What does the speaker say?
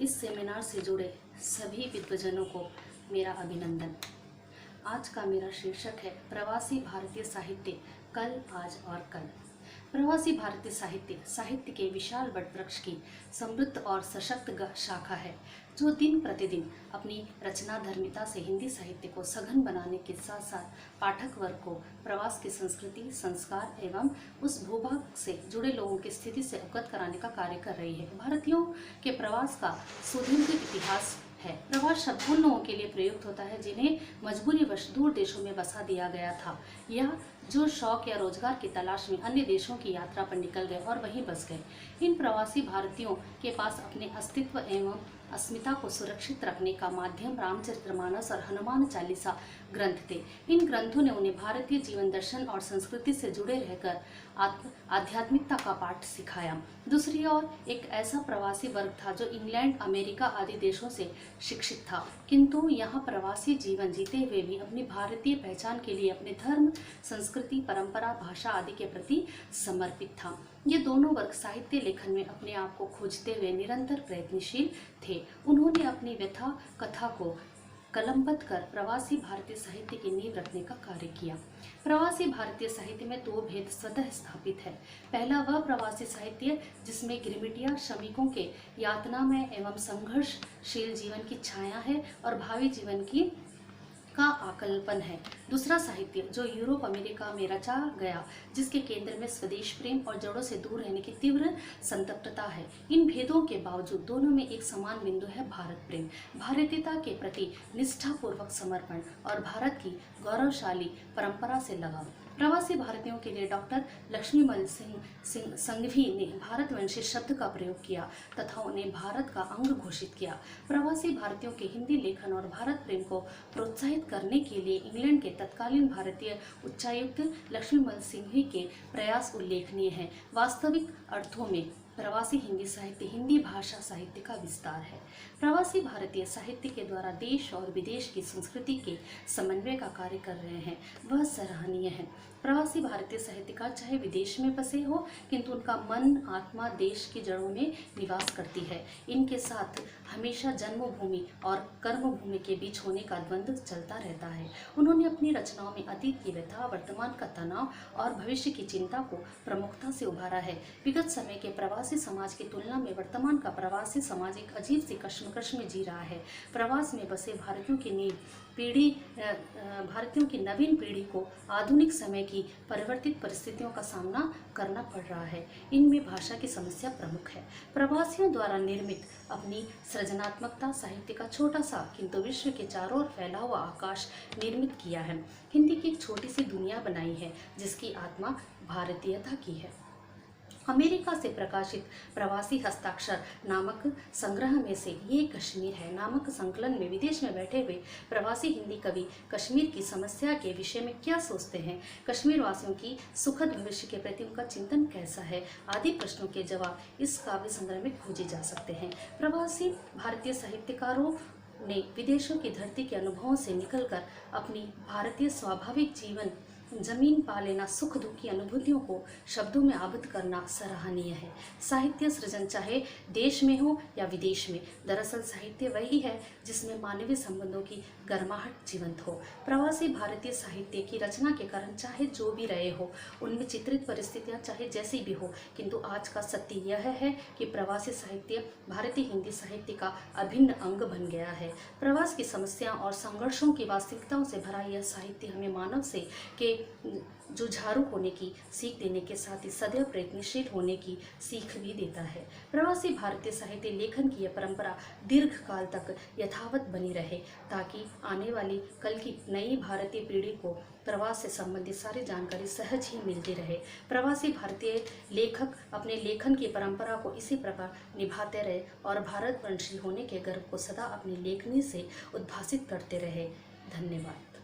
इस सेमिनार से जुड़े सभी विद्वजनों को मेरा अभिनंदन। आज का मेरा शीर्षक है प्रवासी भारतीय साहित्य, कल, आज और कल। प्रवासी भारतीय साहित्य साहित्य के विशाल वटवृक्ष की समृद्ध और सशक्त शाखा है, जो दिन प्रतिदिन अपनी रचनाधर्मिता से हिंदी साहित्य को सघन बनाने के साथ साथ पाठक वर्ग को प्रवास की संस्कृति, संस्कार एवं उस भूभाग से जुड़े लोगों की स्थिति से अवगत कराने का कार्य कर रही है। भारतीयों के प्रवास का सुदीर्घ इतिहास है। प्रवास शब्द उन लोगों के लिए प्रयुक्त होता है जिन्हें मजबूरीवश दूर देशों में बसा दिया गया था, या जो शौक या रोजगार की तलाश में अन्य देशों की यात्रा पर निकल गए और वहीं बस गए। इन प्रवासी भारतीयों के पास अपने अस्तित्व एवं अस्मिता को सुरक्षित रखने का माध्यम रामचरितमानस और हनुमान चालीसा ग्रंथ थे। इन ग्रंथों ने उन्हें भारतीय जीवन दर्शन और संस्कृति से जुड़े रहकर आध्यात्मिकता का पाठ सिखाया। दूसरी ओर एक ऐसा प्रवासी वर्ग था जो इंग्लैंड, अमेरिका आदि देशों से शिक्षित था, किंतु यहाँ प्रवासी जीवन जीते हुए भी अपनी भारतीय पहचान के लिए अपने धर्म, संस्कृति, परंपरा, भाषा आदि के प्रति समर्पित था। ये दोनों वर्ग साहित्य लेखन में अपने आप को खोजते हुए निरंतर प्रयत्नशील थे। उन्होंने अपनी व्यथा कथा को कलमबद्ध कर प्रवासी भारतीय साहित्य की नींव रखने का कार्य किया। प्रवासी भारतीय साहित्य में दो भेद स्वतः स्थापित है। पहला वह प्रवासी साहित्य जिसमें गिरमिटिया श्रमिकों के यातनामय एवं संघर्षशील जीवन की छाया है और भावी जीवन की का आकल्पन है। दूसरा साहित्य जो यूरोप, अमेरिका में रचा गया, जिसके केंद्र में स्वदेश प्रेम और जड़ों से दूर रहने की तीव्र संतप्तता है। इन भेदों के बावजूद दोनों में एक समान बिंदु है, भारत प्रेम, भारतीयता के प्रति निष्ठापूर्वक समर्पण और भारत की गौरवशाली परंपरा से लगाव। प्रवासी भारतीयों के लिए डॉक्टर लक्ष्मीमल सिंह संघवी ने भारतवंशी शब्द का प्रयोग किया तथा उन्हें भारत का अंग घोषित किया। प्रवासी भारतीयों के हिंदी लेखन और भारत प्रेम को प्रोत्साहित करने के लिए इंग्लैंड के तत्कालीन भारतीय उच्चायुक्त लक्ष्मीमल सिंघवी के प्रयास उल्लेखनीय हैं। वास्तविक अर्थों में प्रवासी हिंदी साहित्य हिंदी भाषा साहित्य का विस्तार है। प्रवासी भारतीय साहित्य के द्वारा देश और विदेश की संस्कृति के समन्वय का कार्य कर रहे हैं, वह सराहनीय है। प्रवासी भारतीय साहित्यकार चाहे विदेश में बसे हो, किंतु उनका मन, आत्मा देश की जड़ों में निवास करती है। इनके साथ हमेशा जन्मभूमि और कर्मभूमि के बीच होने का द्वंद्व चलता रहता है। उन्होंने अपनी रचनाओं में अतीत की व्यथा, वर्तमान का तनाव और भविष्य की चिंता को प्रमुखता से उभारा है। विगत समय के प्रवासी समाज की तुलना में वर्तमान का प्रवासी समाज एक अजीब सी कश्मकश में जी रहा है। प्रवास में बसे भारतीयों की नवीन पीढ़ी को आधुनिक समय की परिवर्तित परिस्थितियों का सामना करना पड़ रहा है। इनमें भाषा की समस्या प्रमुख है। प्रवासियों द्वारा निर्मित अपनी सृजनात्मकता साहित्य का छोटा सा किंतु विश्व के चारों ओर फैला हुआ आकाश निर्मित किया है। हिंदी की एक छोटी सी दुनिया बनाई है जिसकी आत्मा भारतीयता की है। अमेरिका से प्रकाशित प्रवासी हस्ताक्षर नामक संग्रह में से ये कश्मीर है नामक संकलन में विदेश में बैठे हुए प्रवासी हिंदी कवि कश्मीर की समस्या के विषय में क्या सोचते हैं, कश्मीर वासियों की सुखद भविष्य के प्रति उनका चिंतन कैसा है आदि प्रश्नों के जवाब इस काव्य संग्रह में खोजे जा सकते हैं। प्रवासी भारतीय साहित्यकारों ने विदेशों की धरती के अनुभवों से निकलकर अपनी भारतीय स्वाभाविक जीवन जमीन पा लेना, सुख दुख की अनुभूतियों को शब्दों में आबद्ध करना सराहनीय है। साहित्य सृजन चाहे देश में हो या विदेश में, दरअसल साहित्य वही है जिसमें मानवीय संबंधों की गर्माहट जीवंत हो। प्रवासी भारतीय साहित्य की रचना के कारण चाहे जो भी रहे हो, उनमें चित्रित परिस्थितियाँ चाहे जैसी भी हो, किंतु आज का सत्य यह है कि प्रवासी साहित्य भारतीय हिंदी साहित्य का अभिन्न अंग बन गया है। प्रवास की समस्याओं और संघर्षों की वास्तविकताओं से भरा यह साहित्य हमें मानव से के जुझारू होने की सीख देने के साथ ही सदैव प्रयत्नशील होने की सीख भी देता है। प्रवासी भारतीय साहित्य लेखन की यह परंपरा दीर्घ काल तक यथावत बनी रहे, ताकि आने वाली कल की नई भारतीय पीढ़ी को प्रवास से संबंधित सारी जानकारी सहज ही मिलती रहे। प्रवासी भारतीय लेखक अपने लेखन की परंपरा को इसी प्रकार निभाते रहे और भारतवंशी होने के गर्व को सदा अपनी लेखनी से उद्भासित करते रहे। धन्यवाद।